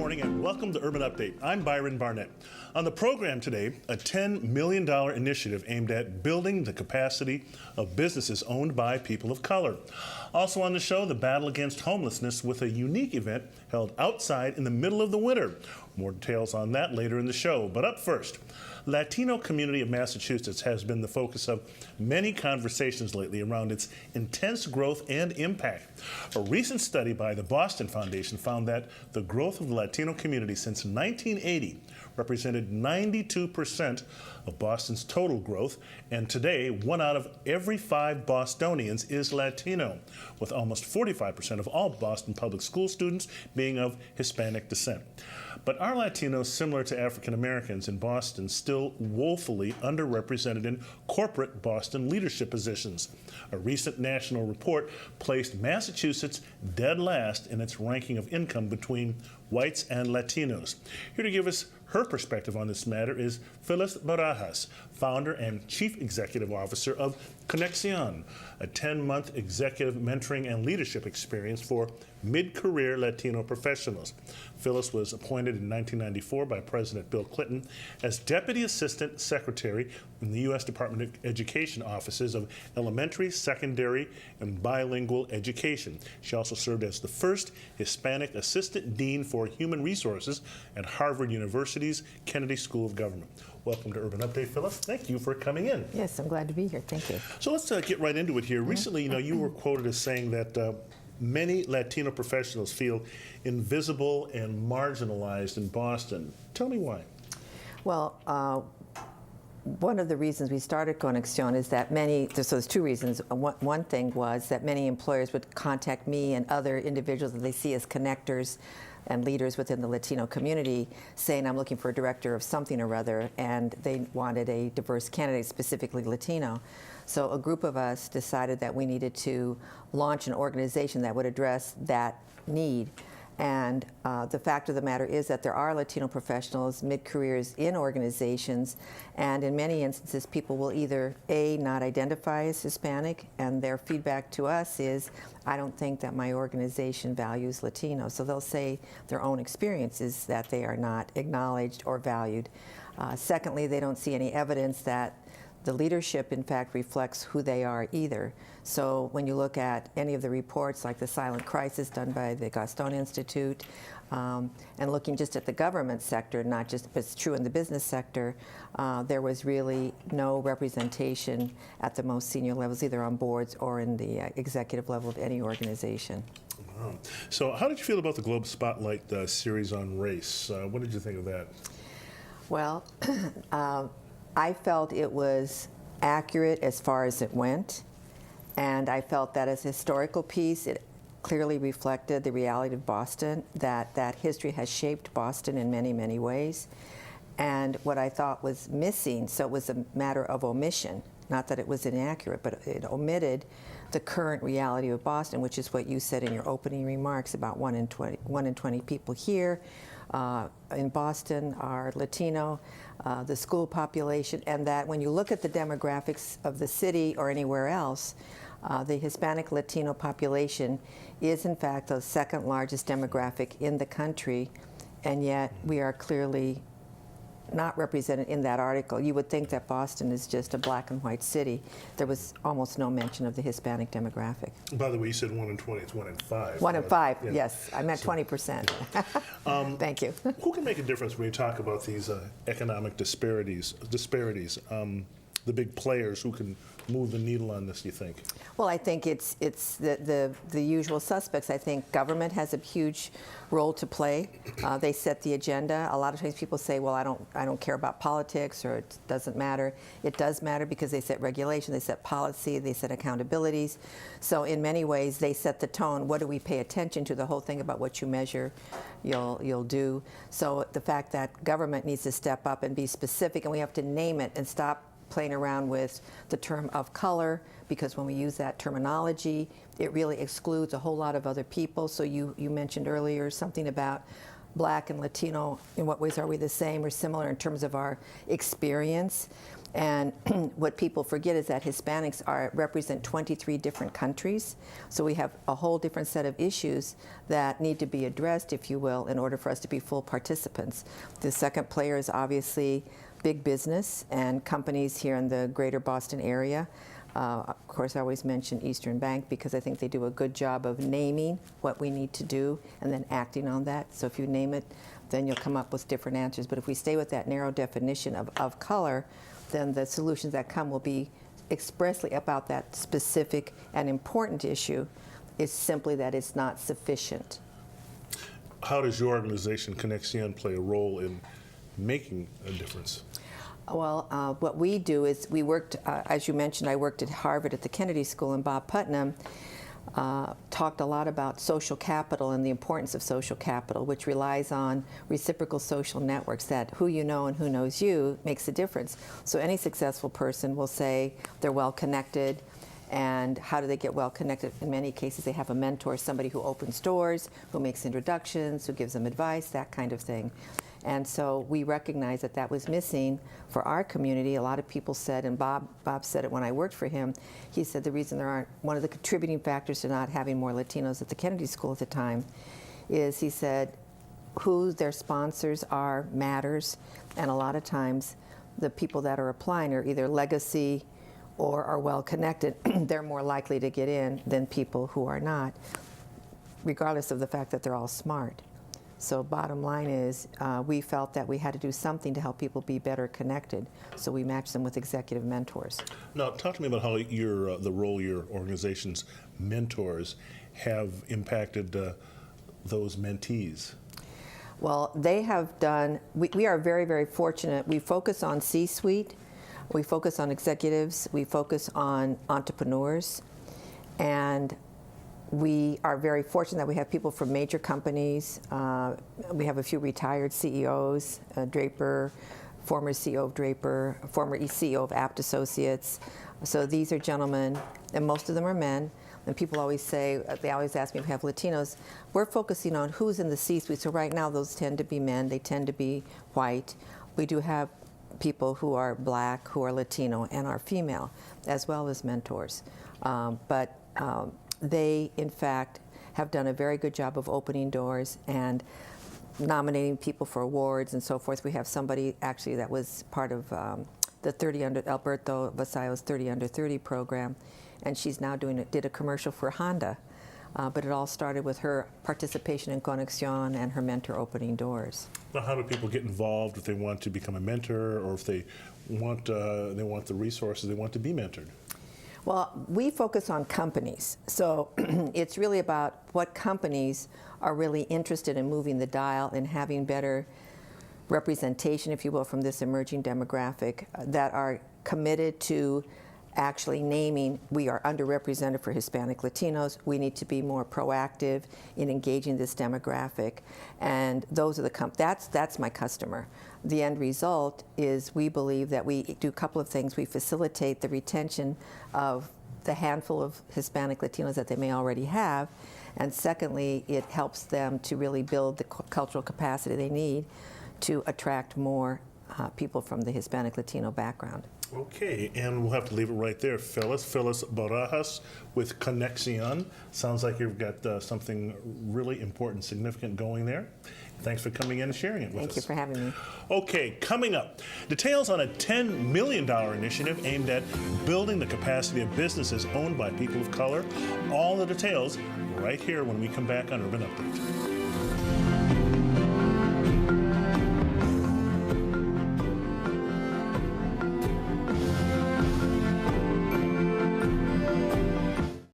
morning and welcome to Urban Update. I'm Byron Barnett. On the program today, a $10 million initiative aimed at building the capacity of businesses owned by people of color. Also on the show, the battle against homelessness with a unique event held outside in the middle of the winter. More details on that later in the show. But up first, Latino community of Massachusetts has been the focus of many conversations lately around its intense growth and impact. A recent study by the Boston Foundation found that the growth of the Latino community since 1980 represented 92% of Boston's total growth, and today 1 out of every 5 Bostonians is Latino, with almost 45% of all Boston public school students being of Hispanic descent. But are Latinos, similar to African Americans in Boston, still woefully underrepresented in corporate Boston leadership positions? A recent national report placed Massachusetts dead last in its ranking of income between whites and Latinos. Here to give us her perspective on this matter is Phyllis Barajas, founder and chief executive officer of Conexion, a 10-month executive mentoring and leadership experience for mid-career Latino professionals. Phyllis was appointed in 1994 by President Bill Clinton as Deputy Assistant Secretary in the U.S. Department of Education offices of elementary, secondary, and bilingual education. She also served as the first Hispanic Assistant Dean for Human Resources at Harvard University's Kennedy School of Government. Welcome to Urban Update, Phyllis. Thank you for coming in. Yes, I'm glad to be here. Thank you. So let's get right into it here. Recently, you were quoted as saying that many Latino professionals feel invisible and marginalized in Boston. Tell me why. Well, one of the reasons we started Conexion is that so there's 2 reasons. One thing was that many employers would contact me and other individuals that they see as connectors and leaders within the Latino community saying, I'm looking for a director of something or other, and they wanted a diverse candidate, specifically Latino. So a group of us decided that we needed to launch an organization that would address that need. And the fact of the matter is that there are Latino professionals, mid-careers in organizations, and in many instances people will either A, not identify as Hispanic, and their feedback to us is, I don't think that my organization values Latinos. So they'll say their own experiences that they are not acknowledged or valued. Secondly, they don't see any evidence that the leadership, in fact, reflects who they are either. So when you look at any of the reports, like the Silent Crisis done by the Gaston Institute, and looking just at the government sector, not just, but it's true in the business sector, there was really no representation at the most senior levels, either on boards or in the executive level of any organization. Wow. So how did you feel about the Globe Spotlight series on race? What did you think of that? Well, I felt it was accurate as far as it went, and I felt that as a historical piece, it clearly reflected the reality of Boston, that history has shaped Boston in many, many ways. And what I thought was missing, so it was a matter of omission, not that it was inaccurate, but it omitted the current reality of Boston, which is what you said in your opening remarks about 1 in 20 people here in Boston are Latino, the school population, and that when you look at the demographics of the city or anywhere else, the Hispanic Latino population is in fact the 2nd largest demographic in the country, and yet we are clearly not represented in that article. You would think that Boston is just a black and white city. There was almost no mention of the Hispanic demographic. By the way, you said 1 in 20, it's 1 in 5. 1 in 5, yeah. Yes. I meant 20%. Yeah. Thank you. Who can make a difference when you talk about these economic disparities, the big players who can move the needle on this, you think? Well, I think it's the usual suspects. I think government has a huge role to play. They set the agenda. A lot of times people say, well, I don't care about politics, or it doesn't matter. It does matter because they set regulation, they set policy, they set accountabilities. So in many ways, they set the tone. What do we pay attention to? The whole thing about what you measure, you'll do. So the fact that government needs to step up and be specific, and we have to name it and stop playing around with the term of color, because when we use that terminology, it really excludes a whole lot of other people. So you mentioned earlier something about Black and Latino. In what ways are we the same or similar in terms of our experience? And what people forget is that Hispanics represent 23 different countries. So we have a whole different set of issues that need to be addressed, if you will, in order for us to be full participants. The second player is obviously big business and companies here in the greater Boston area. Of course, I always mention Eastern Bank because I think they do a good job of naming what we need to do and then acting on that. So if you name it, then you'll come up with different answers. But if we stay with that narrow definition of color, then the solutions that come will be expressly about that specific and important issue. It's simply that it's not sufficient. How does your organization, Conexion, play a role in making a difference? Well, what we do is we worked, as you mentioned, I worked at Harvard at the Kennedy School, and Bob Putnam talked a lot about social capital and the importance of social capital, which relies on reciprocal social networks, that who you know and who knows you makes a difference. So any successful person will say they're well connected. And how do they get well connected? In many cases, they have a mentor, somebody who opens doors, who makes introductions, who gives them advice, that kind of thing. And so we recognized that that was missing for our community. A lot of people said, and Bob said it when I worked for him, he said the reason there aren't, one of the contributing factors to not having more Latinos at the Kennedy School at the time is, he said, who their sponsors are matters. And a lot of times the people that are applying are either legacy or are well connected. They're more likely to get in than people who are not, regardless of the fact that they're all smart. So bottom line is, we felt that we had to do something to help people be better connected. So we matched them with executive mentors. Now, talk to me about how the role your organization's mentors have impacted those mentees. Well, they have done, we are very, very fortunate. We focus on C-suite, we focus on executives, we focus on entrepreneurs, and we are very fortunate that we have people from major companies. We have a few retired CEOs, Draper, former CEO of Draper, former CEO of Apt Associates. So these are gentlemen, and most of them are men. And people always say, they always ask me if we have Latinos. We're focusing on who's in the C-suite. So right now, those tend to be men. They tend to be white. We do have people who are black, who are Latino, and are female, as well as mentors. They, in fact, have done a very good job of opening doors and nominating people for awards and so forth. We have somebody actually that was part of the 30 under Alberto Vasallo's 30 under 30 program, and she's now did a commercial for Honda. But it all started with her participation in Conexion and her mentor opening doors. Now, how do people get involved if they want to become a mentor, or if they want the resources, they want to be mentored? Well, we focus on companies. So it's really about what companies are really interested in moving the dial and having better representation, if you will, from this emerging demographic, that are committed to actually naming we are underrepresented for Hispanic Latinos. We need to be more proactive in engaging this demographic. And those are that's my customer. The end result is we believe that we do a couple of things. We facilitate the retention of the handful of Hispanic Latinos that they may already have. And secondly, it helps them to really build the cultural capacity they need to attract more people from the Hispanic Latino background. Okay, and we'll have to leave it right there. Phyllis Barajas with Conexion. Sounds like you've got something really important, significant going there. Thanks for coming in and sharing it with us. Thank you for having me. Okay, coming up, details on a $10 million initiative aimed at building the capacity of businesses owned by people of color. All the details right here when we come back on Urban Update.